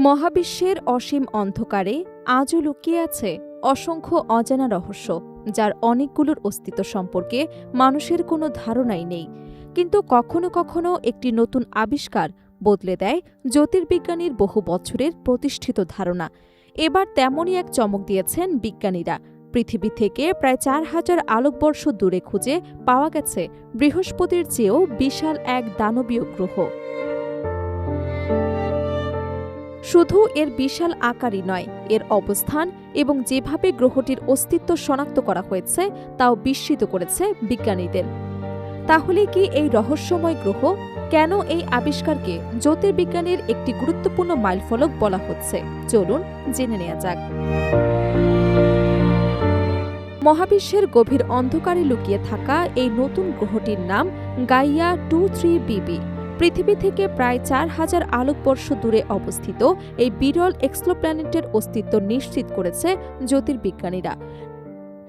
মহাবিশ্বের অসীম অন্ধকারে আজও লুকিয়ে আছে অসংখ্য অজানা রহস্য, যার অনেকগুলোর অস্তিত্ব সম্পর্কে মানুষের কোনো ধারণাই নেই। কিন্তু কখনো কখনো একটি নতুন আবিষ্কার বদলে দেয় জ্যোতির্বিজ্ঞানীর বহু বছরের প্রতিষ্ঠিত ধারণা। এবার তেমনই এক চমক দিয়েছেন বিজ্ঞানীরা। পৃথিবী থেকে প্রায় ৪,০০০ আলোকবর্ষ দূরে খুঁজে পাওয়া গেছে বৃহস্পতির চেয়েও বিশাল এক দানবীয় গ্রহ। শুধু এর বিশাল আকারই নয়, এর অবস্থান এবং যেভাবে গ্রহটির অস্তিত্ব শনাক্ত করা হয়েছে তাও বিস্মিত করেছে বিজ্ঞানীদের। তাহলে কি এই রহস্যময় গ্রহ, কেন এই আবিষ্কারকে জ্যোতির্বিজ্ঞানের একটি গুরুত্বপূর্ণ মাইলফলক বলা হচ্ছে? চলুন জেনে নেওয়া যাক। মহাবিশ্বের গভীর অন্ধকারে লুকিয়ে থাকা এই নতুন গ্রহটির নাম গাইয়া 23BB। পৃথিবী থেকে প্রায় ৪,০০০ আলোকবর্ষ দূরে অবস্থিত এই বিরল এক্সোপ্ল্যানেটের অস্তিত্ব নিশ্চিত করেছে জ্যোতির্বিজ্ঞানীরা।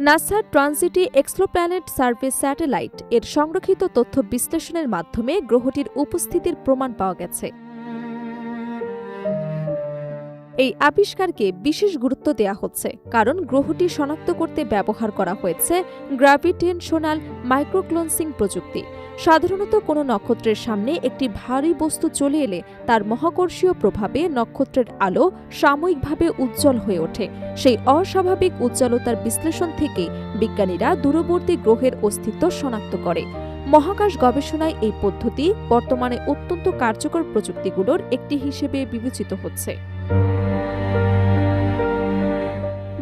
নাসার ট্রানজিটি এক্সোপ্ল্যানেট সার্ভে স্যাটেলাইট এর সংরক্ষিত তথ্য বিশ্লেষণের মাধ্যমে গ্রহটির উপস্থিতির প্রমাণ পাওয়া গেছে। এই আবিষ্কারকে বিশেষ গুরুত্ব দেওয়া হচ্ছে কারণ গ্রহটি শনাক্ত করতে ব্যবহার করা হয়েছে গ্র্যাভিটেশনাল মাইক্রোক্লোনসিং প্রযুক্তি। সাধারণত কোনো নক্ষত্রের সামনে একটি ভারী বস্তু চলে এলে তার মহাকর্ষীয় প্রভাবে নক্ষত্রের আলো সাময়িকভাবে উজ্জ্বল হয়ে ওঠে। সেই অস্বাভাবিক উজ্জ্বলতার বিশ্লেষণ থেকে বিজ্ঞানীরা দূরবর্তী গ্রহের অস্তিত্ব শনাক্ত করে। মহাকাশ গবেষণায় এই পদ্ধতি বর্তমানে অত্যন্ত কার্যকর প্রযুক্তিগুলোর একটি হিসেবে বিবেচিত হচ্ছে।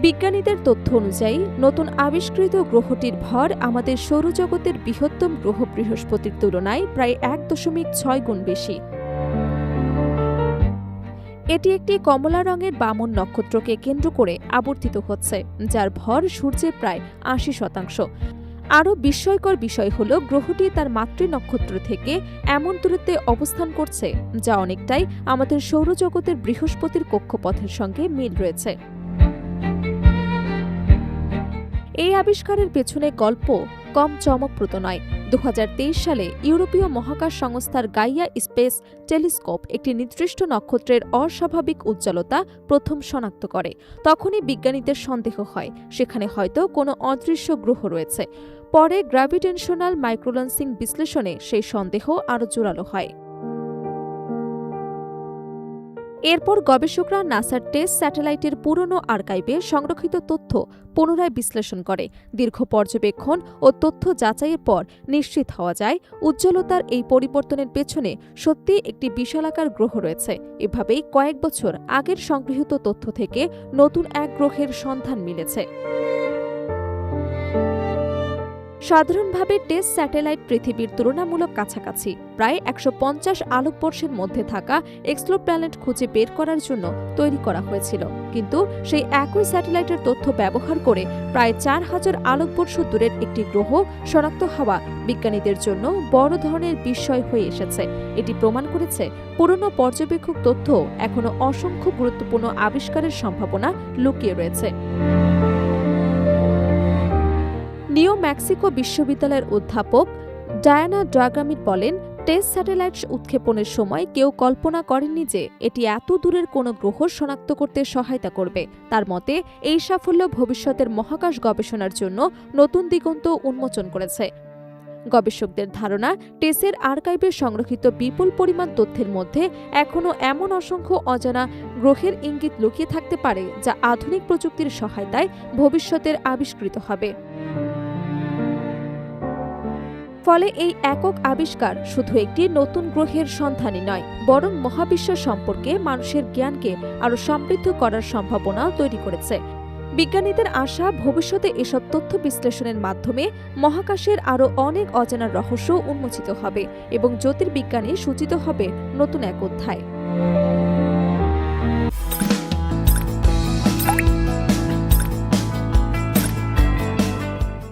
বিজ্ঞানীদের তথ্য অনুযায়ী নতুন আবিষ্কৃত গ্রহটির ভর আমাদের সৌরজগতের বৃহত্তম গ্রহ বৃহস্পতির তুলনায় প্রায় ১.৬ গুণ বেশি। এটি একটি কমলা রঙের বামন নক্ষত্রকে কেন্দ্র করে আবর্তিত হচ্ছে, যার ভর সূর্যের প্রায় ৮০%। আরও বিস্ময়কর বিষয় হল গ্রহটি তার মাতৃ নক্ষত্র থেকে এমন দূরত্বে অবস্থান করছে যা অনেকটাই আমাদের সৌরজগতের বৃহস্পতির কক্ষপথের সঙ্গে মিল রয়েছে। এই আবিষ্কারের পেছনে গল্প কম চমকপ্রদ নয়। ২০২৩ সালে ইউরোপীয় মহাকাশ সংস্থার গাইয়া স্পেস টেলিস্কোপ একটি নির্দিষ্ট নক্ষত্রের অস্বাভাবিক উজ্জ্বলতা প্রথম শনাক্ত করে। তখনই বিজ্ঞানীদের সন্দেহ হয় সেখানে হয়তো কোনো অদৃশ্য গ্রহ রয়েছে। পরে গ্র্যাভিটেশনাল মাইক্রোক্লোনসিং বিশ্লেষণে সেই সন্দেহ আরও জোরালো হয়। এরপর গবেষকরা নাসার টেস্ট স্যাটেলাইটের পুরনো আর্কাইভে সংরক্ষিত তথ্য পুনরায় বিশ্লেষণ করে। দীর্ঘ পর্যবেক্ষণ ও তথ্য যাচাইয়ের পর নিশ্চিত হওয়া যায় উজ্জ্বলতার এই পরিবর্তনের পেছনে সত্যিই একটি বিশালাকার গ্রহ রয়েছে। এভাবেই কয়েক বছর আগের সংগৃহীত তথ্য থেকে নতুন এক গ্রহের সন্ধান মিলেছে। সাধারণভাবে টেস্ট স্যাটেলাইট পৃথিবীর তুলনামূলক কাছাকাছি প্রায় ১৫০ আলোকবর্ষের মধ্যে থাকা এক্সোপ্ল্যানেট খুঁজে বের করার জন্য তৈরি করা হয়েছিল। কিন্তু সেই একই স্যাটেলাইটের তথ্য ব্যবহার করে প্রায় ৪,০০০ আলোকবর্ষ দূরের একটি গ্রহ শনাক্ত হওয়া বিজ্ঞানীদের জন্য বড় ধরনের বিস্ময় হয়ে এসেছে। এটি প্রমাণ করেছে পুরনো পর্যবেক্ষক তথ্য এখনও অসংখ্য গুরুত্বপূর্ণ আবিষ্কারের সম্ভাবনা লুকিয়ে রয়েছে। নিউ মেক্সিকো বিশ্ববিদ্যালয়ের অধ্যাপক ডায়ানা ড্রাগামিট বলেন, টেস্ট স্যাটেলাইট উৎক্ষেপণের সময় কেউ কল্পনা করেননি যে এটি এত দূরের কোনো গ্রহ শনাক্ত করতে সহায়তা করবে। তার মতে এই সাফল্য ভবিষ্যতের মহাকাশ গবেষণার জন্য নতুন দিগন্ত উন্মোচন করেছে। গবেষকদের ধারণা, টেসের আর্কাইভে সংরক্ষিত বিপুল পরিমাণ তথ্যের মধ্যে এখনও এমন অসংখ্য অজানা গ্রহের ইঙ্গিত লুকিয়ে থাকতে পারে যা আধুনিক প্রযুক্তির সহায়তায় ভবিষ্যতের আবিষ্কৃত হবে। ফলে এই একক আবিষ্কার শুধু একটি নতুন গ্রহের সন্ধানই নয়, বরং মহাবিশ্ব সম্পর্কে মানুষের জ্ঞানকে আরও সমৃদ্ধ করার সম্ভাবনা তৈরি করেছে। বিজ্ঞানীদের আশা, ভবিষ্যতে এসব তথ্য বিশ্লেষণের মাধ্যমে মহাকাশের আরও অনেক অজানা রহস্য উন্মোচিত হবে এবং জ্যোতির্বিজ্ঞানে সূচিত হবে নতুন এক অধ্যায়।